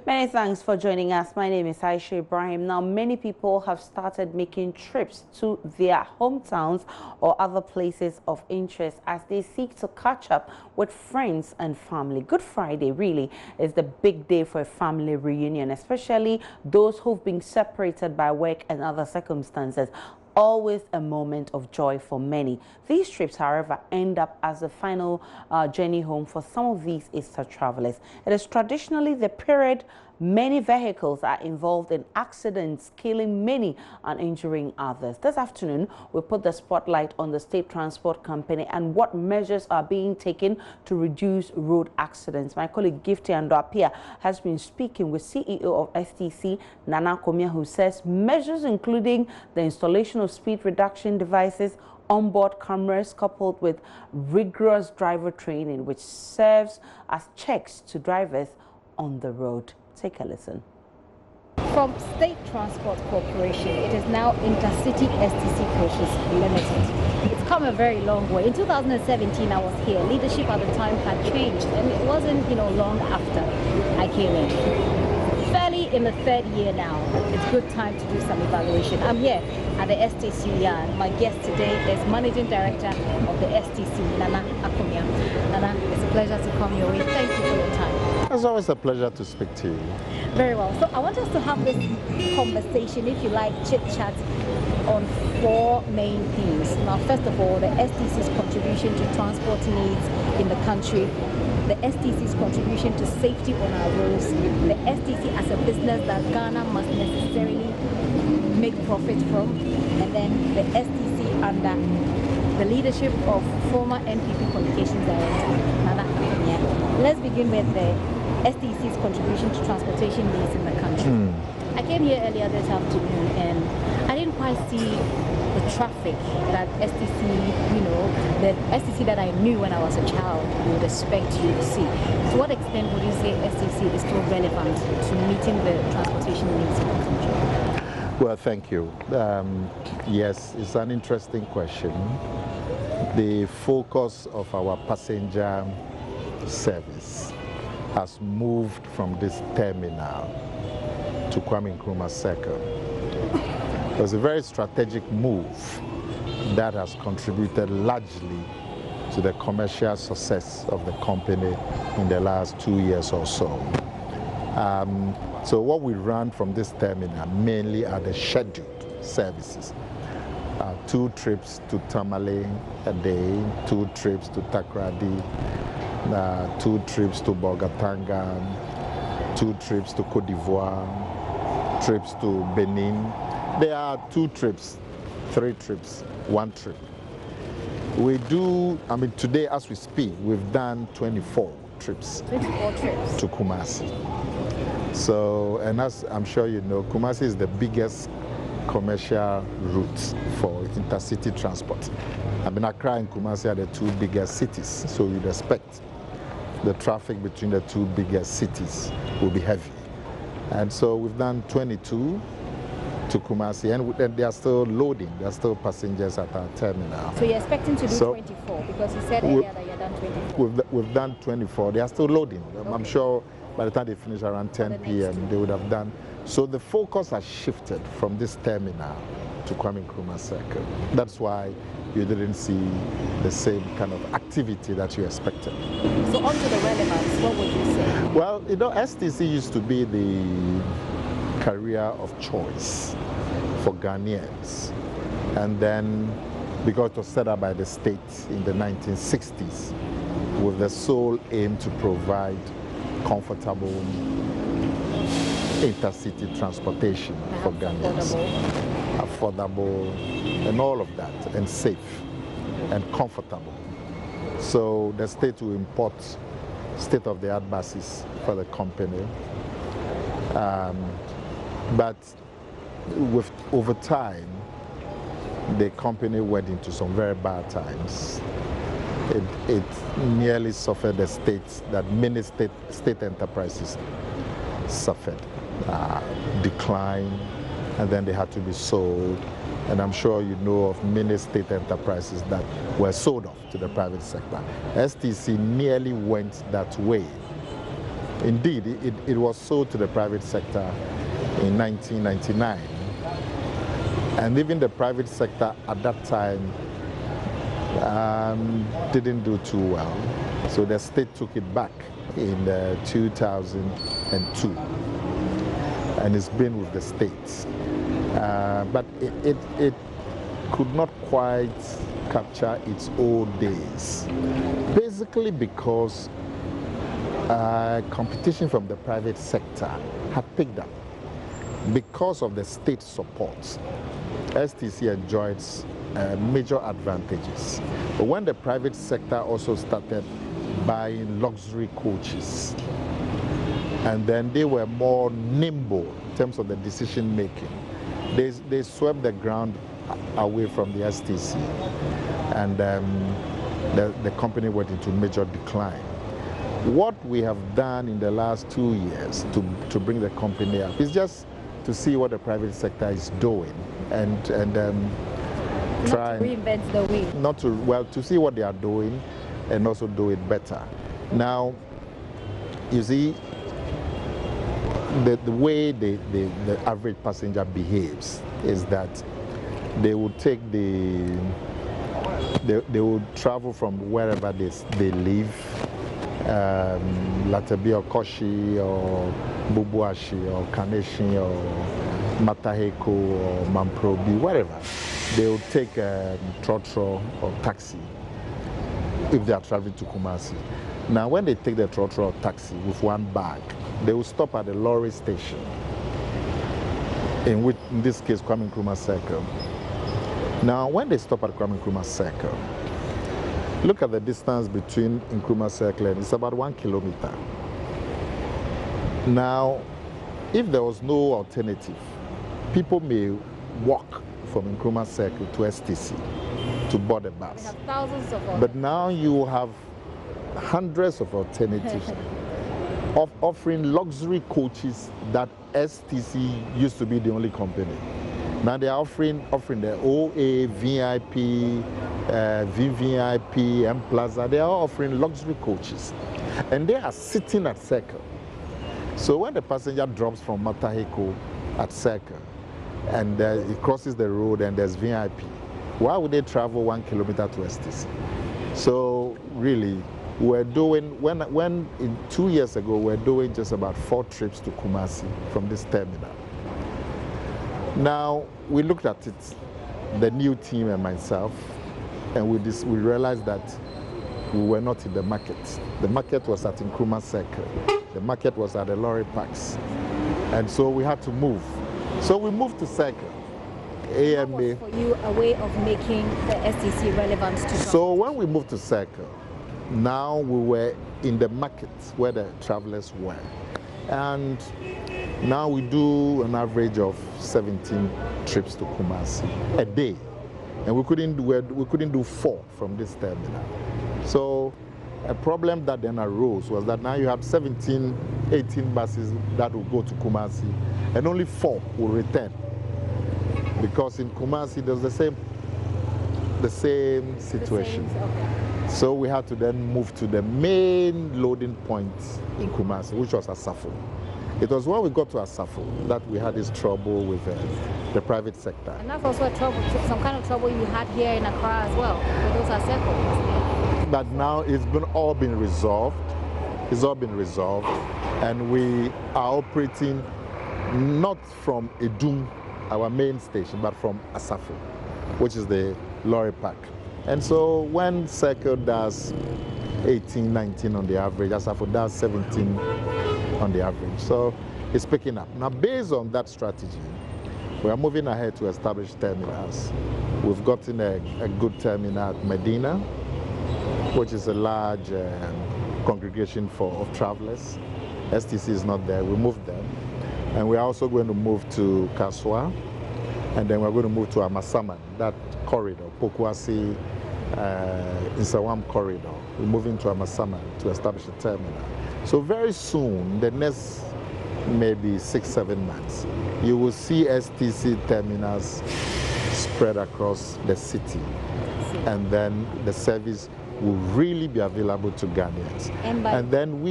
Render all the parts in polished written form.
Many thanks for joining us. My name is Aisha Ibrahim. Now, many people have started making trips to their hometowns or other places of interest as they seek to catch up with friends and family. Good Friday really is the big day for a family reunion, especially those who've been separated by work and other circumstances. Always a moment of joy for many. These trips, however, end up as the final journey home for some of these Easter travelers. It is traditionally the period many vehicles are involved in accidents, killing many and injuring others. This afternoon, we put the spotlight on the State Transport Company and what measures are being taken to reduce road accidents. My colleague Gifty Akomea has been speaking with CEO of STC, Akomea, who says measures including the installation of speed reduction devices, onboard cameras coupled with rigorous driver training, which serves as checks to drivers on the road. Take a listen. From State Transport Corporation, it is now Intercity STC Coaches Limited. It's come a very long way. In 2017, I was here. Leadership at the time had changed, and it wasn't, long after I came in. Fairly in the third year now, it's good time to do some evaluation. I'm here at the STC yard. My guest today is Managing Director of the STC, Akomea. Nana, it's a pleasure to come your way. Thank you for your time. It's always a pleasure to speak to you. Very well. So I want us to have this conversation, if you like, chit-chat on four main themes. Now, first of all, the STC's contribution to transport needs in the country, the STC's contribution to safety on our roads, the STC as a business that Ghana must necessarily make profit from, and then the STC under the leadership of former NPP Communications Director, Nana Akomea. Let's begin with the STC's contribution to transportation needs in the country. I came here earlier this afternoon and I didn't quite see the traffic that STC, the STC that I knew when I was a child would expect you to see. To what extent would you say STC is still relevant to meeting the transportation needs in the country? Well, thank you. Yes, it's an interesting question. The focus of our passenger service has moved from this terminal to Kwame Nkrumah Circle. It was a very strategic move that has contributed largely to the commercial success of the company in the last 2 years or so. So what we run from this terminal mainly are the scheduled services. 2 trips to Tamale a day, 2 trips to Takoradi, 2 trips to Bolgatanga, 2 trips to Côte d'Ivoire, trips to Benin. There are 2 trips, 3 trips, 1 trip. We do, today as we speak, we've done 24 trips. 24 trips. To Kumasi. So, and as I'm sure you know, Kumasi is the biggest commercial route for intercity transport. Accra and Kumasi are the 2 biggest cities, so you'd expect the traffic between the 2 biggest cities will be heavy. And so we've done 22 to Kumasi, and they are still loading. There are still passengers at our terminal. So you're expecting to do 24 because you said earlier that you've done 24. We've done 24. They are still loading. Okay. I'm sure by the time they finish around 10 p.m. they would have done. So the focus has shifted from this terminal to Kwame Nkrumah Circle. That's why you didn't see the same kind of activity that you expected. So on to the relevance, what would you say? Well, STC used to be the career of choice for Ghanaians. And then, because it was set up by the state in the 1960s, with the sole aim to provide comfortable intercity transportation for Ghanaians. Affordable and all of that, and safe and comfortable. So the state will import state-of-the-art buses for the company. But over time, the company went into some very bad times. It nearly suffered the states that many state enterprises suffered, decline, and then they had to be sold. And I'm sure you know of many state enterprises that were sold off to the private sector. STC nearly went that way. Indeed, it was sold to the private sector in 1999. And even the private sector at that time didn't do too well. So the state took it back in 2002. And it's been with the state. But it could not quite capture its old days. Basically because competition from the private sector had picked up. Because of the state support, STC enjoyed major advantages. But when the private sector also started buying luxury coaches, and then they were more nimble in terms of the decision making, they swept the ground away from the STC, and the company went into major decline. What we have done in the last 2 years to bring the company up is just to see what the private sector is doing and try to reinvent the wheel. To see what they are doing and also do it better. Now, you see, the way the average passenger behaves is that they will take they will travel from wherever they live, Latabi or Koshi or Bubuashi or Kaneshi or Mataheko or Mamprobi, wherever. They will take a trotro or taxi if they are traveling to Kumasi. Now, when they take the trotro or taxi with one bag, they will stop at the lorry station, in this case, Kwame Nkrumah Circle. Now, when they stop at Kwame Nkrumah Circle, look at the distance between Nkrumah Circle and it's about 1 kilometer. Now, if there was no alternative, people may walk from Nkrumah Circle to STC to board a bus. We have thousands of But now you have hundreds of alternatives of offering luxury coaches that STC used to be the only company. Now they are offering the OA, VIP, VVIP, M Plaza. They are offering luxury coaches, and they are sitting at Circle. So when the passenger drops from Mataheko at Circle, and it crosses the road and there's VIP, why would they travel 1 kilometer to STC? So really, we're doing, when 2 years ago, we're doing just about 4 trips to Kumasi from this terminal. Now, we looked at it, the new team and myself, and we realized that we were not in the market. The market was at Nkrumah Circle. The market was at the lorry parks. And so we had to move. So we moved to Circle. AMA. What was for you a way of making the STC relevant to travel? So when we moved to Circle, now we were in the market where the travelers were. And now we do an average of 17 trips to Kumasi a day. And we couldn't do 4 from this terminal. So a problem that then arose was that now you have 17, 18 buses that will go to Kumasi, and only 4 will return. Because in Kumasi, there's the same situation. So we had to then move to the main loading point in Kumasi, which was Asafo. It was when we got to Asafo that we had this trouble with the private sector. And that's also some kind of trouble you had here in Accra as well, with those are circles. But now it's all been resolved. It's all been resolved, and we are operating not from Edum, our main station, but from Asafo, which is the lorry park. And so when Circle does 18, 19 on the average, Asafo does 17 on the average. So it's picking up. Now, based on that strategy, we are moving ahead to establish terminals. We've gotten a good terminal at Medina, which is a large congregation of travelers. STC is not there. We moved them. And we're also going to move to Kaswa, and then we're going to move to Amasaman, that corridor, Pokwasi, Insawam corridor. We're moving to Amasaman to establish a terminal. So very soon, the next maybe 6-7 months, you will see STC terminals spread across the city, and then the service will really be available to Ghanaians. And then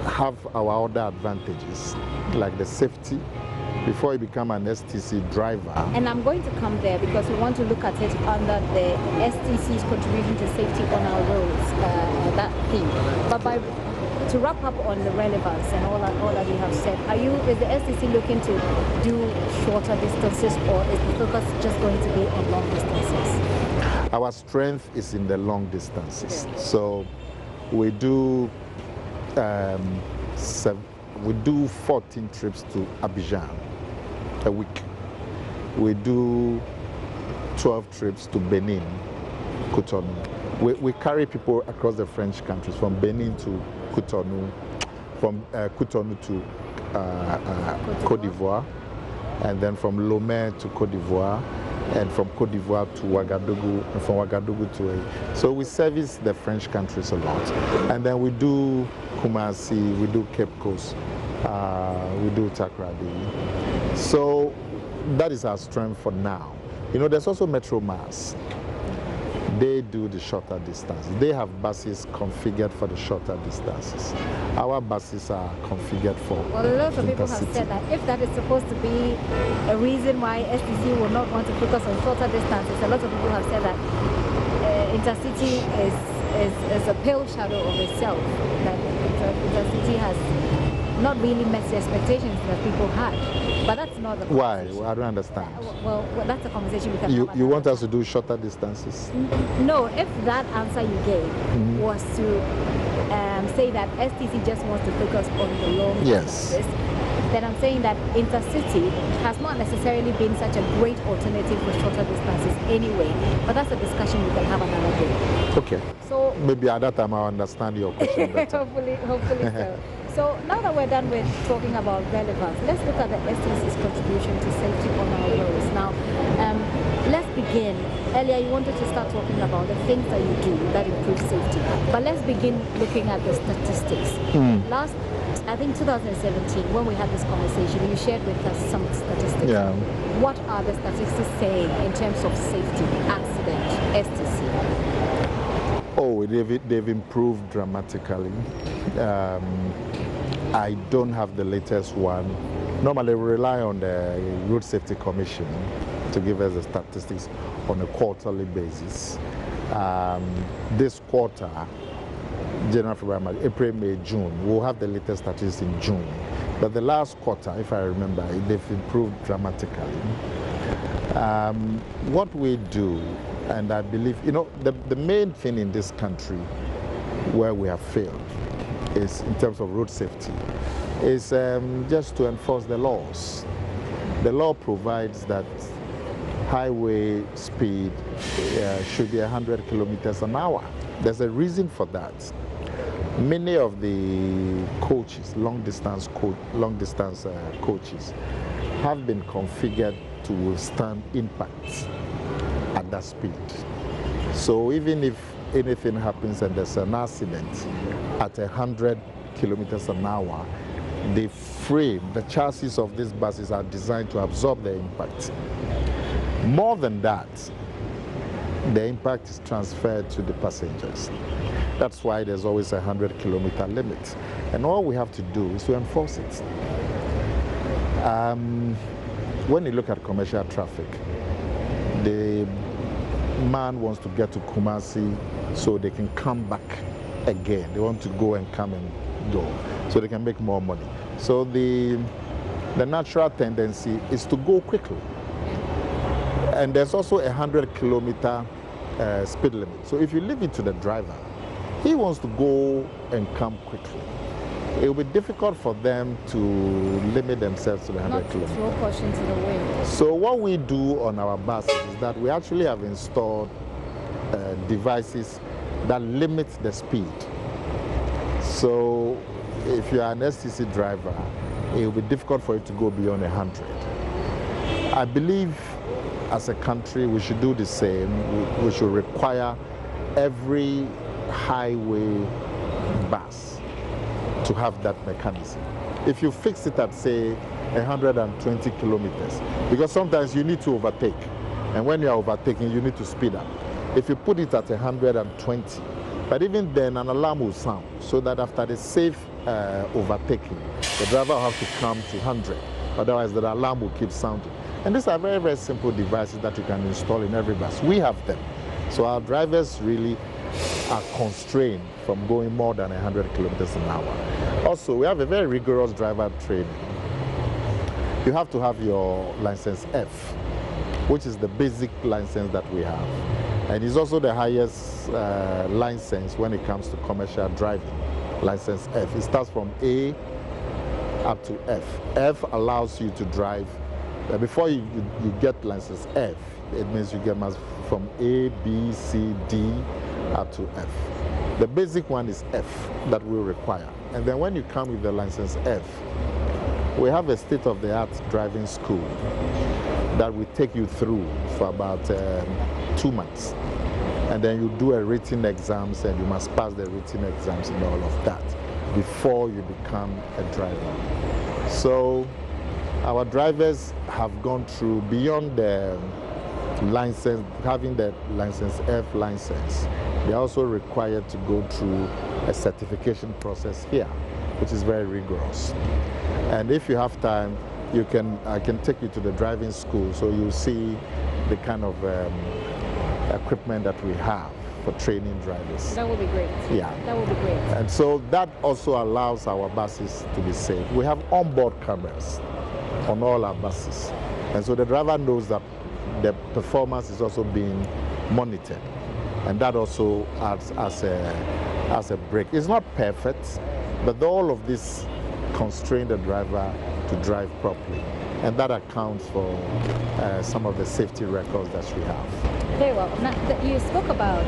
have our other advantages, like the safety, before you become an STC driver. And I'm going to come there because we want to look at it under the STC's contribution to safety on our roads, that theme. But to wrap up on the relevance and all that you have said, is the STC looking to do shorter distances, or is the focus just going to be on long distances? Our strength is in the long distances. So we do 14 trips to Abidjan a week. We do 12 trips to Benin, Cotonou. We carry people across the French countries, from Benin to Cotonou, from Cotonou to Côte d'Ivoire, and then from Lomé to Côte d'Ivoire, and from Côte d'Ivoire to Ouagadougou, and from Ouagadougou to... So we service the French countries a lot. And then we do Kumasi, we do Cape Coast, we do Takoradi. So that is our strength for now. You know, there's also Metro Mass. They do the shorter distances. They have buses configured for the shorter distances. Our buses are configured for Well, a lot of people have said that if that is supposed to be a reason why STC will not want to focus on shorter distances, a lot of people have said that intercity is a pale shadow of itself. That intercity has not really met the expectations that people had. But that's not the conversation. Why? I don't understand. Well, that's a conversation we can have. You want us to do shorter distances? No, if that answer you gave was to say that STC just wants to focus on the long distances, then I'm saying that intercity has not necessarily been such a great alternative for shorter distances anyway. But that's a discussion we can have another day. Okay. So maybe at that time I'll understand your question better. hopefully so. So now that we're done with talking about relevance, let's look at the STC's contribution to safety on our roads. Now, let's begin. Earlier you wanted to start talking about the things that you do that improve safety. But let's begin looking at the statistics. Last, I think 2017, when we had this conversation, you shared with us some statistics. Yeah. What are the statistics saying in terms of safety, accident, STC? Oh, they've improved dramatically. I don't have the latest one. Normally we rely on the Road Safety Commission to give us the statistics on a quarterly basis. This quarter, January, February, April, May, June, we'll have the latest statistics in June. But the last quarter, if I remember, they've improved dramatically. What we do, and I believe, you know, the main thing in this country where we have failed is, in terms of road safety, is just to enforce the laws. The law provides that highway speed should be 100 kilometers an hour. There's a reason for that. Many of the coaches, long distance coaches, have been configured to withstand impacts at that speed. So even if anything happens and there's an accident at 100 kilometers an hour, the frame, the chassis of these buses are designed to absorb the impact. More than that, the impact is transferred to the passengers. That's why there's always a 100-kilometer limit. And all we have to do is to enforce it. When you look at commercial traffic, the man wants to get to Kumasi so they can come back again. They want to go and come and go so they can make more money. So the natural tendency is to go quickly. And there's also a 100-kilometer speed limit. So if you leave it to the driver, he wants to go and come quickly. It will be difficult for them to limit themselves to the 100 kilometers. Not to throw caution to the wind. So what we do on our buses is that we actually have installed devices that limit the speed. So if you are an STC driver, it will be difficult for you to go beyond 100. I believe as a country we should do the same. We should require every highway bus to have that mechanism. If you fix it at, say, 120 kilometers, because sometimes you need to overtake, and when you are overtaking, you need to speed up. If you put it at 120, But even then, an alarm will sound so that after the safe overtaking, the driver will have to come to 100. Otherwise, the alarm will keep sounding. And these are very, very simple devices that you can install in every bus. We have them. So our drivers really are constrained from going more than 100 kilometers an hour. Also, we have a very rigorous driver training. You have to have your license F, which is the basic license that we have. And it's also the highest license when it comes to commercial driving, license F. It starts from A up to F. F allows you to drive. Before you get license F, it means you get from A, B, C, D up to F. The basic one is F that we require. And then when you come with the license F, we have a state-of-the-art driving school that will take you through for about 2 months. And then you do a written exams, and you must pass the written exams and all of that before you become a driver. So our drivers have gone through beyond the license, having the license F license. They're also required to go through a certification process here, which is very rigorous. And if you have time, I can take you to the driving school, so you'll see the kind of equipment that we have for training drivers. That would be great. Yeah. That would be great. And so that also allows our buses to be safe. We have onboard cameras on all our buses. And so the driver knows that the performance is also being monitored. And that also adds as a break. It's not perfect, but all of this constrain the driver to drive properly. And that accounts for some of the safety records that we have. Very well. Now, you spoke about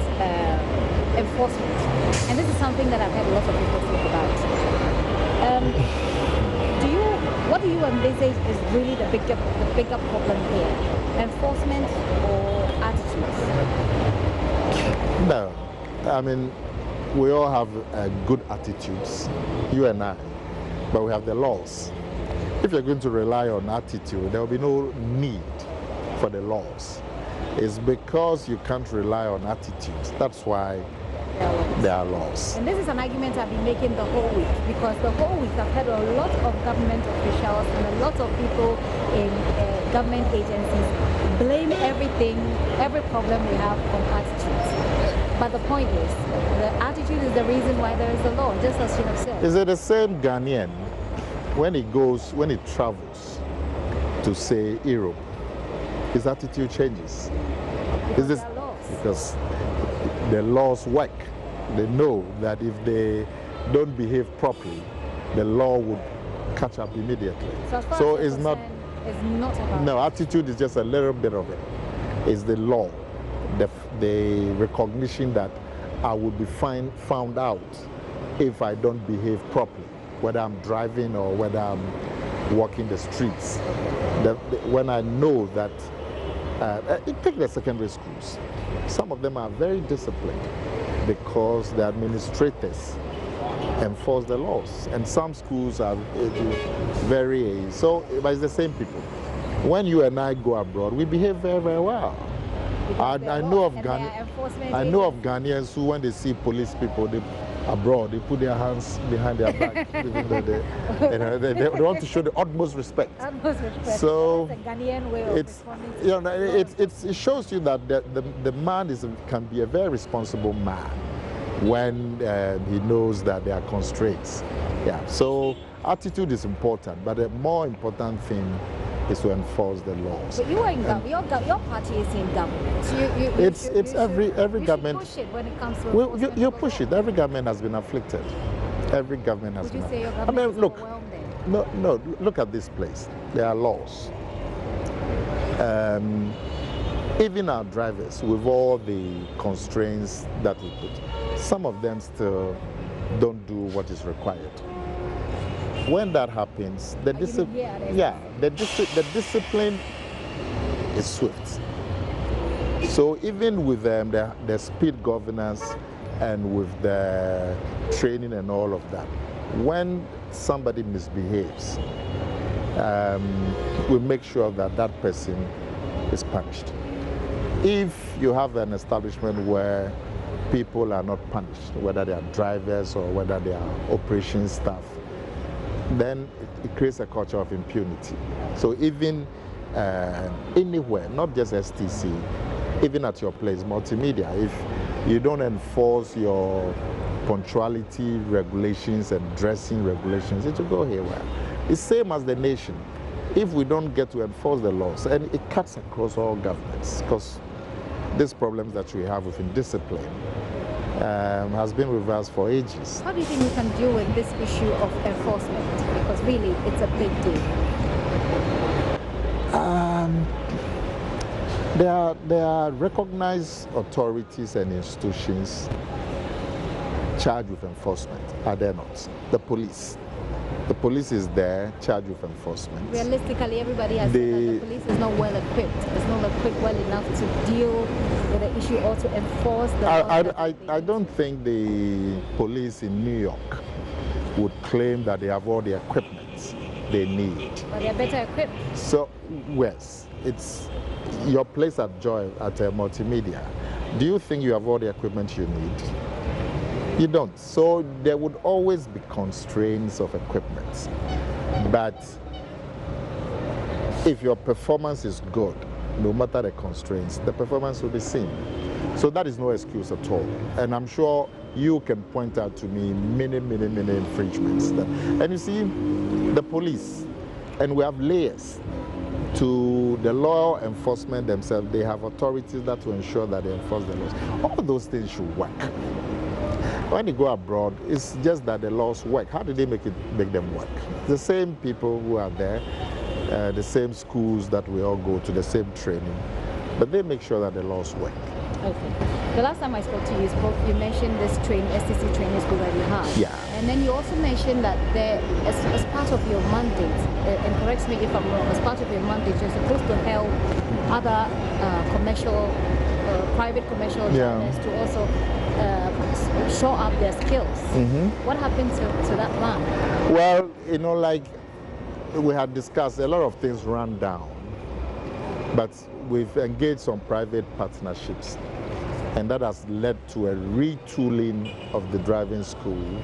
enforcement, and this is something that I've had a lot of people talk about. What do you envisage is really the bigger problem here? Enforcement or attitudes? No. I mean, we all have good attitudes, you and I, but we have the laws. If you're going to rely on attitude, there will be no need for the laws. It's because you can't rely on attitudes. That's why there are laws. And this is an argument I've been making the whole week, because the whole week I've heard a lot of government officials and a lot of people in government agencies blame everything, every problem we have on attitudes. But the point is, the attitude is the reason why there is a law, just as you have said. Is it the same Ghanaian when he travels to, say, Europe, his attitude changes? Because there are laws. Because the laws work. They know that if they don't behave properly, the law would catch up immediately. So it's not about... No, attitude is just a little bit of it. It's the law, the recognition that I would be found out if I don't behave properly, whether I'm driving or whether I'm walking the streets. When I know that, take the secondary schools. Some of them are very disciplined because the administrators enforce the laws. And some schools are very, but it's the same people. When you and I go abroad, we behave very, very well. I know of Ghanaians who, when they see police people abroad, they put their hands behind their back, even though they want to show the utmost respect. Utmost respect. So that's a Ghanaian way of responding. It shows you that the man can be a very responsible man when he knows that there are constraints. Yeah. So attitude is important, but the more important thing is to enforce the laws. But you are in government. Your party is in government. Every government. Push it when it comes to you push it. Every government has been afflicted. Every government has been. Would you say your government is overwhelmed then? No. Look at this place. There are laws. Even our drivers, with all the constraints that we put, some of them still don't do what is required. When that happens, the discipline is swift. So even with the speed governance and with the training and all of that, when somebody misbehaves, we make sure that that person is punished. If you have an establishment where people are not punished, whether they are drivers or whether they are operation staff, then it creates a culture of impunity. So even anywhere, not just STC, even at your place, multimedia, if you don't enforce your punctuality regulations and dressing regulations, it will go haywire. It's same as the nation. If we don't get to enforce the laws, and it cuts across all governments, because these problems that we have with indiscipline has been with us for ages. How do you think we can deal with this issue of enforcement? Because really, it's a big deal. There are recognized authorities and institutions charged with enforcement, are there not? The police. The police is there, charged with enforcement. Realistically, everybody has said that the police is not well equipped. It's not equipped well enough to deal with the issue or to enforce the laws. I don't think the police in New York would claim that they have all the equipment they need. But they're better equipped. So, yes, it's your place at Joy, at Multimedia. Do you think you have all the equipment you need? You don't. So there would always be constraints of equipment. But if your performance is good, no matter the constraints, the performance will be seen. So that is no excuse at all. And I'm sure you can point out to me many infringements. And you see, the police, and we have layers to the law enforcement themselves. They have authorities that will ensure that they enforce the laws. All those things should work. When you go abroad, it's just that the laws work. How do they make them work? The same people who are there, the same schools that we all go to, the same training, but they make sure that the laws work. Okay. The last time I spoke to you, you mentioned this STC training school that you have. Yeah. And then you also mentioned that there, as part of your mandate, and correct me if I'm wrong, as part of your mandate, you're supposed to help other private commercial journalists to also show up their skills. What happened to that plan? Well, you know, like we had discussed, a lot of things ran down, but we've engaged some private partnerships, and that has led to a retooling of the driving school,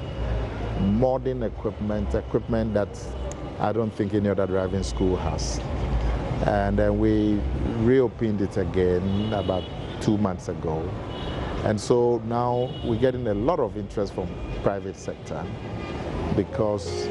modern equipment that I don't think any other driving school has. And then we reopened it again about 2 months ago. And so now we're getting a lot of interest from private sector because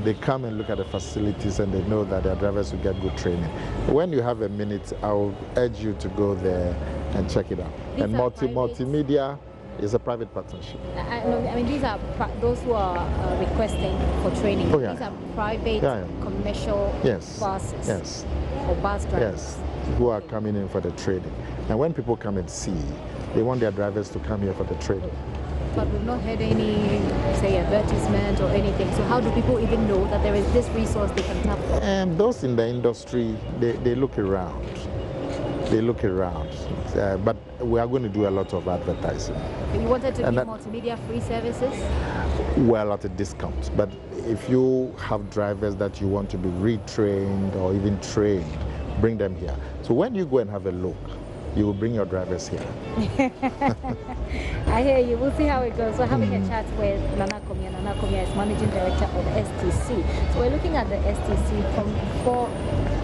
they come and look at the facilities and they know that their drivers will get good training. When you have a minute, I'll urge you to go there and check it out. These and multimedia is a private partnership. I mean, these are those who are requesting for training. Oh, yeah. These are private commercial buses or bus drivers. Yes, who are coming in for the training. And when people come and see, they want their drivers to come here for the training. But we've not had any, say, advertisement or anything. So how do people even know that there is this resource they can tap for? And those in the industry, they look around. They look around. But we are going to do a lot of advertising. You wanted to give multimedia free services? Well, at a discount. But if you have drivers that you want to be retrained or even trained, bring them here. So when you go and have a look, you will bring your drivers here. I hear you. We'll see how it goes. We're having a chat with Akomea. Akomea is Managing Director of STC. So we're looking at the STC from 4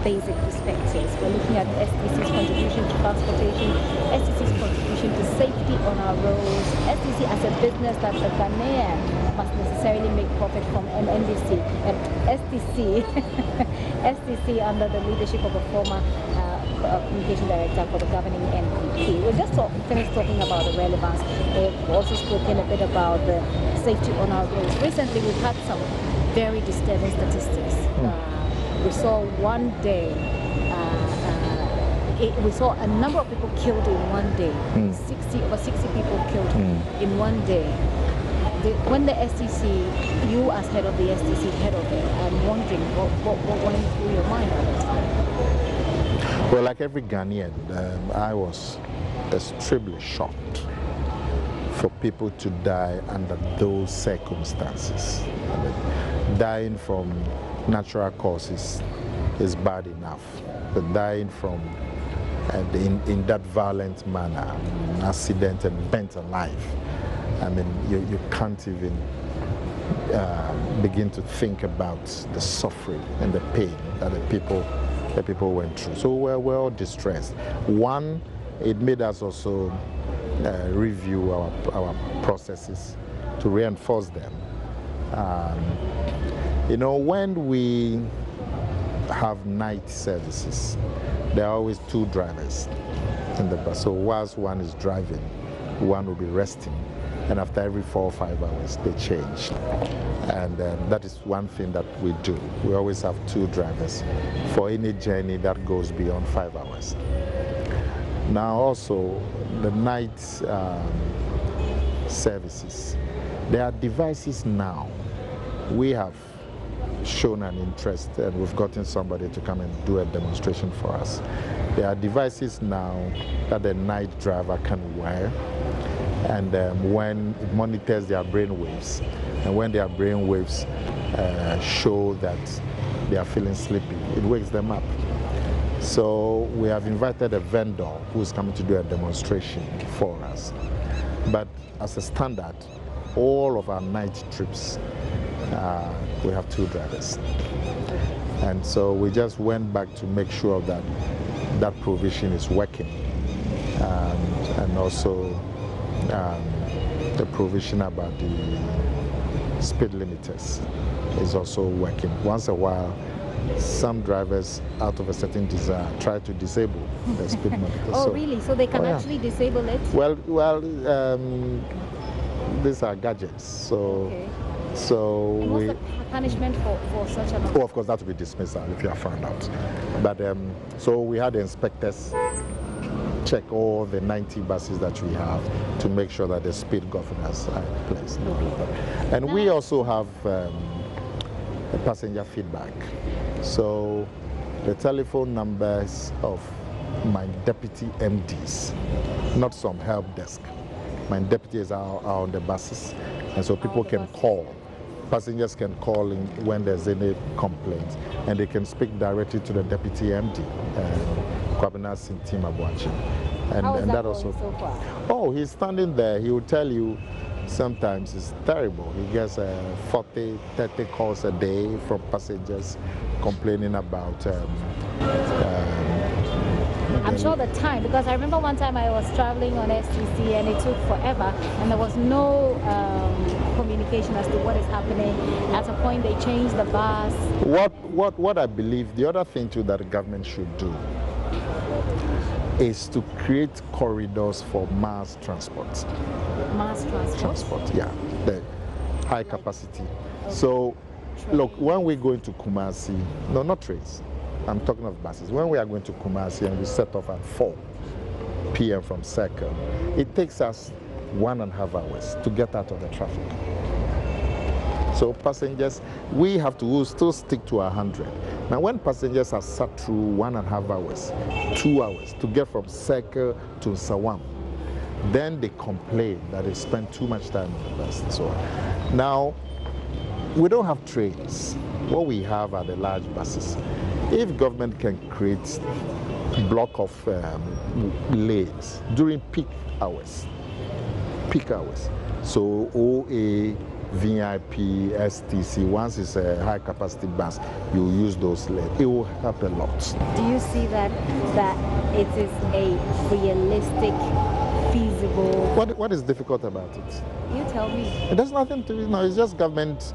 basic perspectives. We're looking at STC's contribution to transportation, STC's contribution to safety on our roads, STC as a business that the Ghanaian must necessarily make profit from, and NBC, and STC under the leadership of a former communication director for the governing NPP. We've just finished talking about the relevance. We've also spoken a bit about the safety on our roads. Recently, we've had some very disturbing statistics. We saw one day, we saw a number of people killed in one day. Over 60 people killed in one day. When the STC, you as head of the STC, head of it, I'm wondering what went through your mind on it? Well, like every Ghanaian, I was extremely shocked for people to die under those circumstances. I mean, dying from natural causes is bad enough, but dying from and in that violent manner, an accident and bent a life. I mean, you can't even begin to think about the suffering and the pain that the people went through. So we're all distressed. One, it made us also review our processes to reinforce them. You know, when we have night services, there are always two drivers in the bus. So whilst one is driving, one will be resting. And after every 4 or 5 hours, they change. And that is one thing that we do. We always have two drivers for any journey that goes beyond 5 hours. Now also, the night services, there are devices now. We have shown an interest and we've gotten somebody to come and do a demonstration for us. There are devices now that the night driver can wear, and when it monitors their brain waves, and when their brain waves show that they are feeling sleepy, it wakes them up. So we have invited a vendor who's coming to do a demonstration for us. But as a standard, all of our night trips, we have two drivers. And so we just went back to make sure that that provision is working. And also the provision about the speed limiters is also working. Once in a while, some drivers, out of a certain desire, try to disable the speed monitor. Oh, so, really? So they can actually disable it? Well, these are gadgets. So, okay. So and what's the punishment for such an? Oh, of course, that will be dismissal if you are found out. But so we had the inspectors check all the 90 buses that we have to make sure that the speed governors are in place. And we also have a passenger feedback. So the telephone numbers of my deputy MDs, not some help desk. My deputies are on the buses, and so people can call. Passengers can call in when there's any complaint, and they can speak directly to the deputy MD, Kwabena Sintim Abuachi. And that also. So far? Oh, he's standing there. He will tell you. Sometimes it's terrible. He gets 40, 30 calls a day from passengers complaining about. I'm sure the time, because I remember one time I was traveling on STC and it took forever, and there was no communication as to what is happening. At a point, they changed the bus. What I believe, the other thing too that the government should do is to create corridors for mass transport. Mass transport? Transport, yeah, the high capacity. Okay. So, look, when we go into Kumasi, no, not trains, I'm talking of buses. When we are going to Kumasi and we set off at 4 p.m. from Circle, it takes us 1.5 hours to get out of the traffic. So passengers, we have to still stick to 100. Now when passengers are sat through 1.5 hours, 2 hours to get from Circle to Sawam, then they complain that they spend too much time on the bus and so on. Now, we don't have trains. What we have are the large buses. If government can create a block of lanes during peak hours, so OA, VIP, STC, once it's a high capacity bus, you use those lanes. It will help a lot. Do you see that it is a realistic, feasible? What is difficult about it? You tell me. It has nothing to do, no, it's just government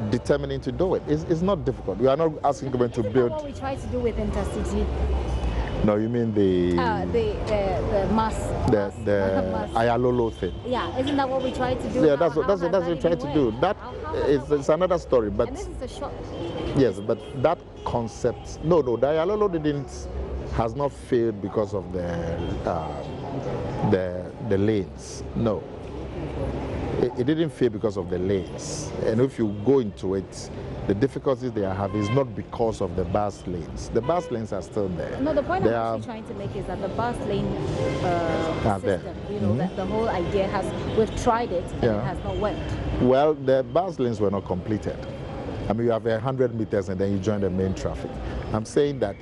determining to do it. It's not difficult. We are not asking government to build. What we try to do with Intercity. No, you mean the mass. The Ayalolo thing. Yeah, isn't that what we try to do? Yeah, that's what we try to do. That it's another story. But and this is a short. Yes, but that concept. No, the Ayalolo has not failed because of the lanes. No. It didn't fail because of the lanes. And if you go into it, the difficulties they are having is not because of the bus lanes. The bus lanes are still there. No, the point I'm actually trying to make is that the bus lane system, you know, that the whole idea we've tried it and it has not worked. Well, the bus lanes were not completed. I mean, you have 100 meters and then you join the main traffic. I'm saying that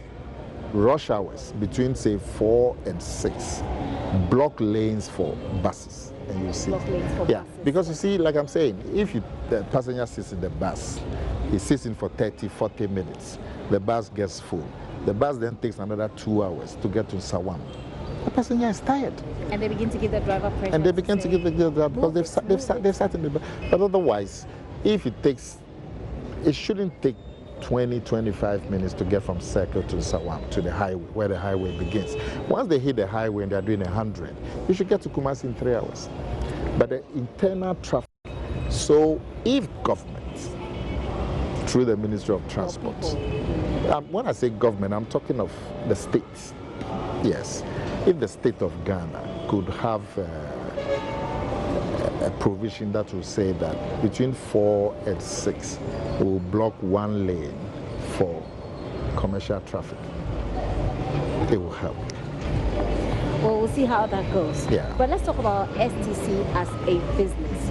rush hours between say 4 and 6, block lanes for buses, and you see. Block lanes for Yeah, buses. because you see, like I'm saying, if the passenger sits in the bus, he sits in for 30, 40 minutes. The bus gets full. The bus then takes another 2 hours to get to Sawam. The passenger is tired. And they begin to give the driver pressure. And they begin to give the driver because they've sat in the bus. But otherwise, if it shouldn't take 20, 25 minutes to get from Circle to Sawam, to the highway, where the highway begins. Once they hit the highway and they're doing 100, you should get to Kumasi in 3 hours. But the internal traffic, so if government, through the Ministry of Transport, when I say government, I'm talking of the states. Yes, if the state of Ghana could have a provision that will say that between 4 and 6 will block one lane for commercial traffic, it will help. Well, we'll see how that goes. Yeah. But let's talk about STC as a business.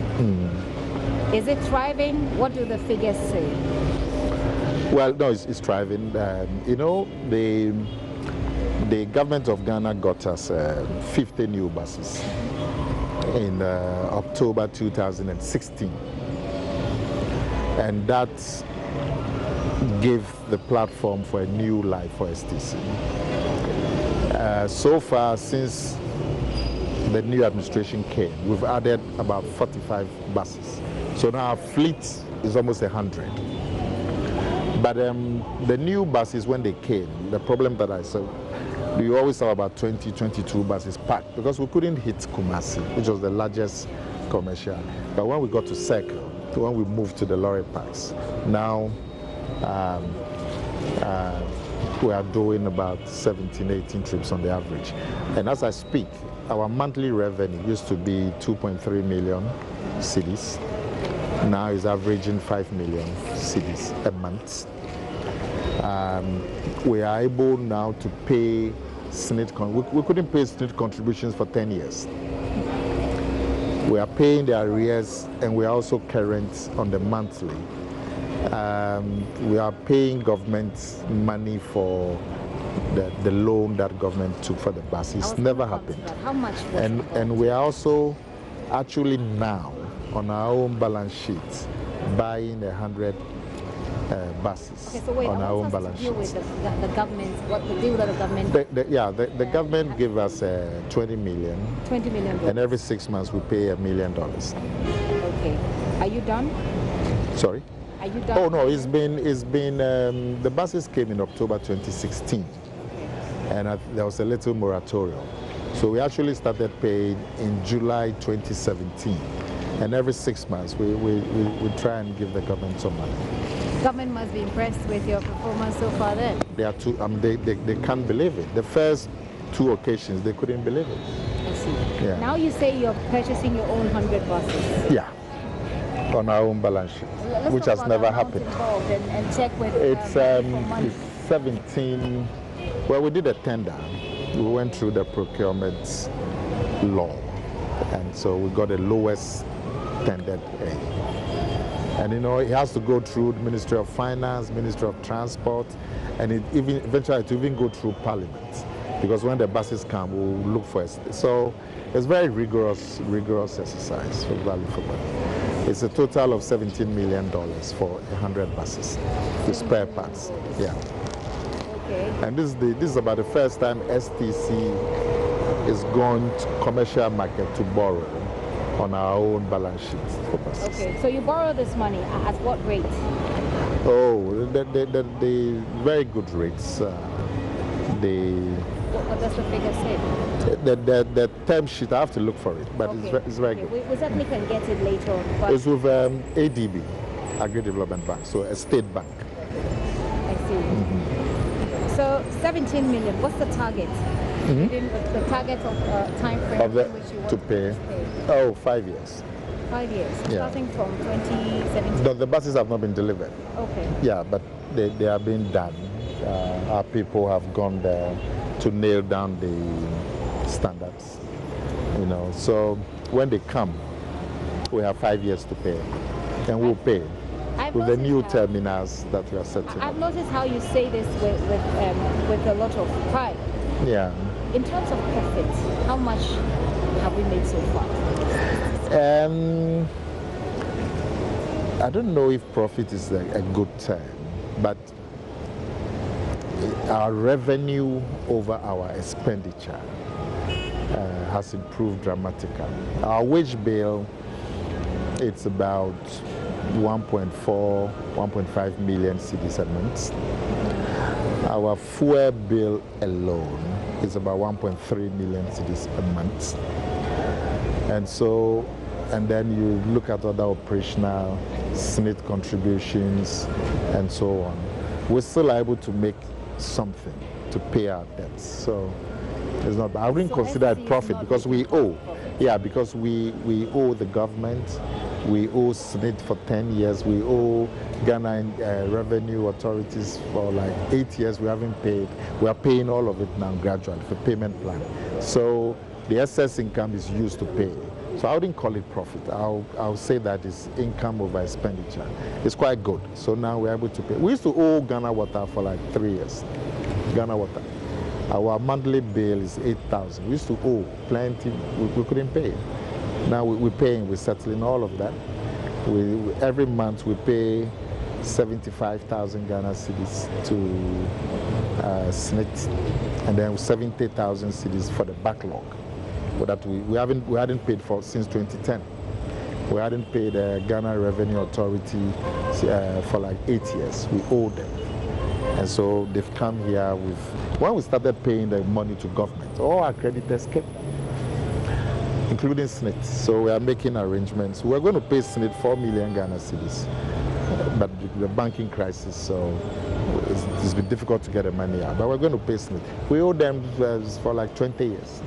Is it thriving? What do the figures say? Well, no, it's thriving. You know, the government of Ghana got us 50 new buses in October 2016. And that gave the platform for a new life for STC. So far, since the new administration came, we've added about 45 buses. So now our fleet is almost 100. But the new buses, when they came, the problem that I saw, we always have about 20, 22 buses packed because we couldn't hit Kumasi, which was the largest commercial. But when we got to Circle, when we moved to the lorry parks, now we are doing about 17, 18 trips on the average. And as I speak, our monthly revenue used to be 2.3 million cedis. Now is averaging 5 million cedis a month. We are able now to pay SNIT. We couldn't pay SNIT contributions for 10 years. We are paying the arrears, and we are also current on the monthly. We are paying government money for the loan that government took for the buses. Never happened. How much? And we are also actually now on our own balance sheet buying 100 buses. Okay, so wait, on our own balance sheet. With the government, what the deal that the government? The government gave us 20 million. $20 million. And every 6 months we pay $1 million. Okay. Are you done? Sorry? Are you done? Oh no, it's been the buses came in October 2016, and there was a little moratorium. So we actually started paying in July 2017, and every 6 months we try and give the government some money. Government must be impressed with your performance so far then. They are too, they can't believe it. The first 2 occasions they couldn't believe it. I see. Yeah. Now you say you're purchasing your own 100 buses. Yeah. On our own balance sheet, which has never happened. And check with it's 17. Well, we did a tender. We went through the procurement law, and so we got the lowest tendered A. And you know, it has to go through the Ministry of Finance, Ministry of Transport, and eventually to even go through Parliament, because when the buses come, we'll look for it. So it's very rigorous exercise for value for money. It's a total of $17 million for 100 buses, the spare parts. Yeah. Okay. And this is about the first time STC is going to commercial market to borrow on our own balance sheets for buses. Okay. So you borrow this money at what rate? Oh, the very good rates. What does the figure say? The term sheet, I have to look for it, but okay. it's very good. We certainly can get it later on. But it's with ADB, Agri Development Bank, so a state bank. I see. So 17 million, what's the target? The target of time frame of in which you want to pay? Oh, 5 years. 5 years, Yeah. starting from 2017. The buses have not been delivered. Okay. Yeah, but they are being done. Our people have gone there to nail down the standards, you know. So when they come, we have 5 years to pay, and we'll pay. I with the new terminals that we are setting up. I've noticed how you say this with a lot of pride. Yeah. In terms of profit, how much have we made so far? I don't know if profit is a good term, but our revenue over our expenditure has improved dramatically. Our wage bill, it's about 1.4, 1.5 million cedis a month. Our fuel bill alone is about 1.3 million cedis a month. And then you look at other operational SNIT contributions and so on. We're still able to make something to pay our debts. So it's not, I wouldn't consider it profit because we owe. Yeah, because we owe the government, we owe SNIT for 10 years, we owe Ghana revenue authorities for like 8 years. We haven't paid. We are paying all of it now gradually for payment plan. So the excess income is used to pay. So I wouldn't call it profit. I'll say that it's income over expenditure. It's quite good. So now we're able to pay. We used to owe Ghana Water for like 3 years. Ghana Water. Our monthly bill is 8,000. We used to owe plenty. We couldn't pay. Now we're paying. We're settling all of that. Every month we pay 75,000 Ghana cedis to SNIT, and then 70,000 cedis for the backlog. That we hadn't paid for since 2010. We hadn't paid Ghana Revenue Authority for like 8 years. We owe them. And so they've come here with, when we started paying the money to government, all our creditors came, including SNIT. So we are making arrangements. We're going to pay SNIT 4 million Ghana cedis, but the banking crisis, so it's been difficult to get the money out. But we're going to pay SNIT. We owe them for like 20 years.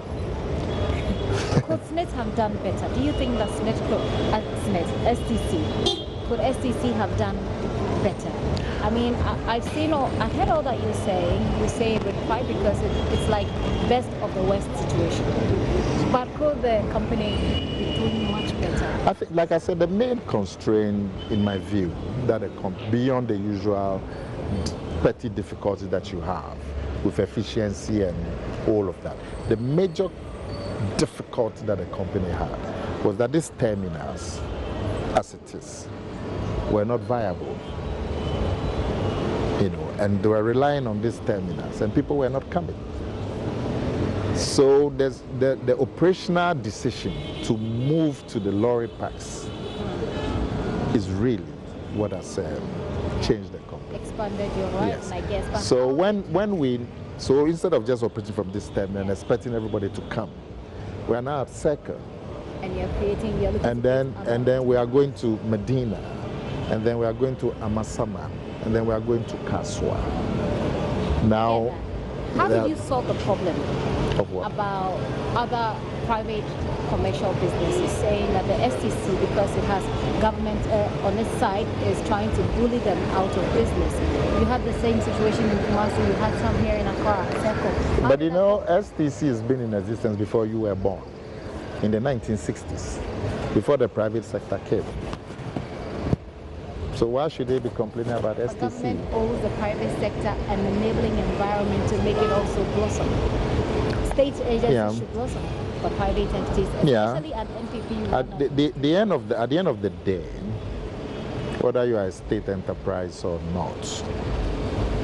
Could SNIT have done better? Do you think that STC, could STC have done better? I mean, I've heard all that you're saying. You say it with pride because it's like best of the West situation. But could the company be doing much better? I think, like I said, the main constraint, in my view, that beyond the usual petty difficulties that you have with efficiency and all of that, the major difficulty that the company had was that these terminals, as it is, were not viable. And they were relying on these terminals, and people were not coming. So there's the operational decision to move to the lorry parks is really what has changed the company. Expanded your rights, yes. I guess. But so instead of just operating from this terminal and expecting everybody to come, we are now at Circle. And you're creating, and then we are going to Medina, and then we are going to Amasama, and then we are going to Kaswa. Now, how did you solve the problem of what? About other private commercial businesses saying that the STC, because it has government on its side, is trying to bully them out of business? You had the same situation in Kumasi, you had some here in Accra, Circle. But you know, STC has been in existence before you were born, in the 1960s, before the private sector came. So why should they be complaining about STC? The government owes the private sector an enabling environment to make it also blossom. State agencies should blossom, but private entities, especially at NPP. At the end of the day, whether you are a state enterprise or not,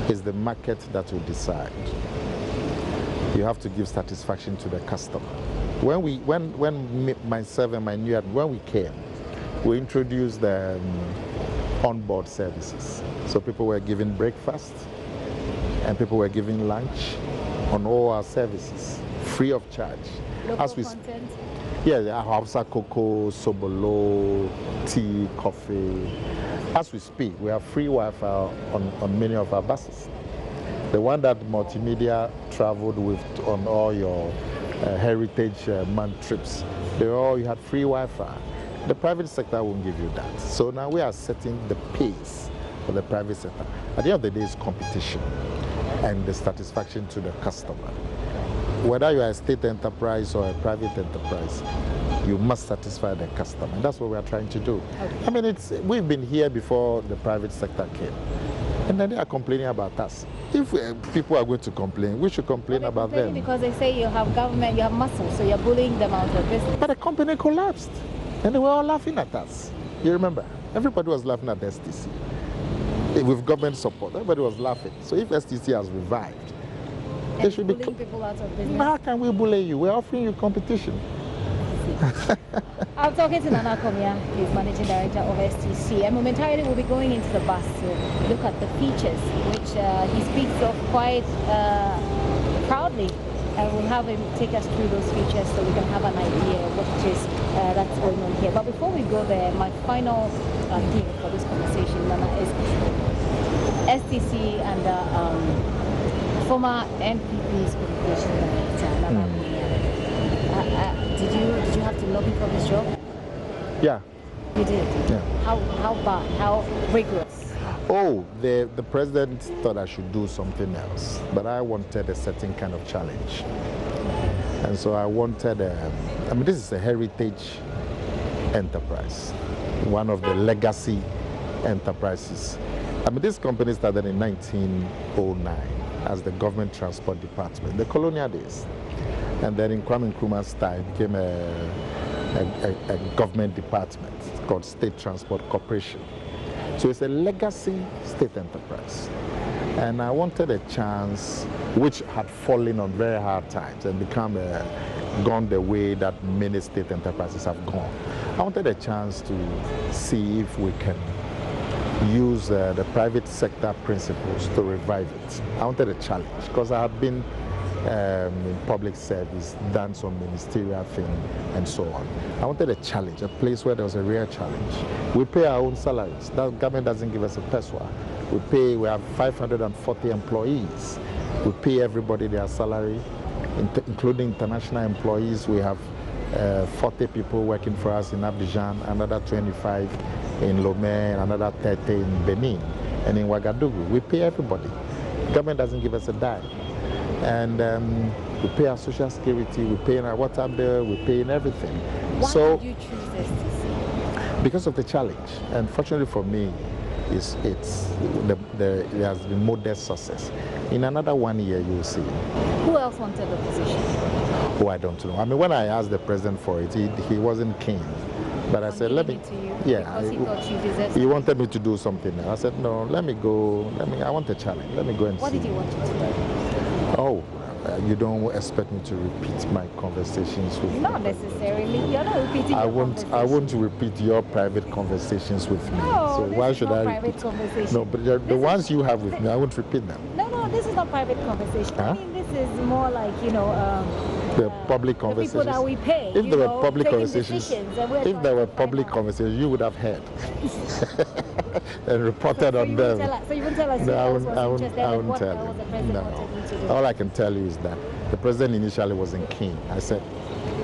is the market that will decide. You have to give satisfaction to the customer. When myself and my new admin, when we came, we introduced the on-board services. So people were given breakfast and people were given lunch on all our services, free of charge. Local content? Yeah, Hausa cocoa, sobolo, tea, coffee. As we speak, we have free Wi-Fi on many of our buses. The one that Multimedia traveled with on all your Heritage Month trips, you had free Wi-Fi. The private sector won't give you that. So now we are setting the pace for the private sector. At the end of the day, it's competition and the satisfaction to the customer. whether you are a state enterprise or a private enterprise, you must satisfy the customer. That's what we are trying to do. Okay. I mean, we've been here before the private sector came, and then they are complaining about us. If people are going to complain, we should complain about them. Because they say you have government, you have muscle, so you're bullying them out of business. But the company collapsed, and they were all laughing at us. You remember? Everybody was laughing at the STC. With government support, everybody was laughing. So if STC has revived, they should be bullying people out of business. How can we bully you? We're offering you competition. I'm talking to Nana Akomea, he's Managing Director of STC, and momentarily we'll be going into the bus to look at the features, which he speaks of quite proudly, and we'll have him take us through those features so we can have an idea of what it is that's going on here. But before we go there, my final theme for this conversation, Nana, is STC and former NPP's communication director, Nana Akomea. Did you have to lobby for this job? Yeah. You did? Yeah. How bad? How rigorous? Oh, the president thought I should do something else, but I wanted a certain kind of challenge. And so I wanted, I mean, this is a heritage enterprise, one of the legacy enterprises. I mean, this company started in 1909 as the government transport department, the colonial days. And then in Kwame Nkrumah's time, it became a government department called State Transport Corporation. So it's a legacy state enterprise. And I wanted a chance, which had fallen on very hard times and gone the way that many state enterprises have gone. I wanted a chance to see if we can use the private sector principles to revive it. I wanted a challenge because I had been in public service, done some ministerial thing, and so on. I wanted a challenge, a place where there was a real challenge. We pay our own salaries. The government doesn't give us a peswa. We have 540 employees. We pay everybody their salary, including international employees. We have 40 people working for us in Abidjan, another 25 in Lomé, another 30 in Benin, and in Ouagadougou. We pay everybody. The government doesn't give us a dime. And we pay our social security, we pay in our water bill, we pay in everything. Why did you choose STC? Because of the challenge. And fortunately for me, it has been modest success. In another 1 year, you'll see. Who else wanted the position? Oh, I don't know. I mean, when I asked the president for it, he wasn't keen. But I said, let me. Yeah, because he thought you deserved. He wanted me to do something else. I said, no, let me go. I want a challenge. Let me go and see. What did you want you to do? Oh, you don't expect me to repeat my conversations with you? Not necessarily. You're not repeating I won't repeat your private conversations with me. No, so why should I repeat? No, but the ones you have with me, I won't repeat them. No, this is not private conversation. Huh? I mean, this is more like, the public conversations. The people that we pay. If there were public conversations, if there were public conversations, you would have heard and reported on them. So you won't tell us. No, I won't tell you. No. All I can tell you is that the president initially wasn't keen. I said,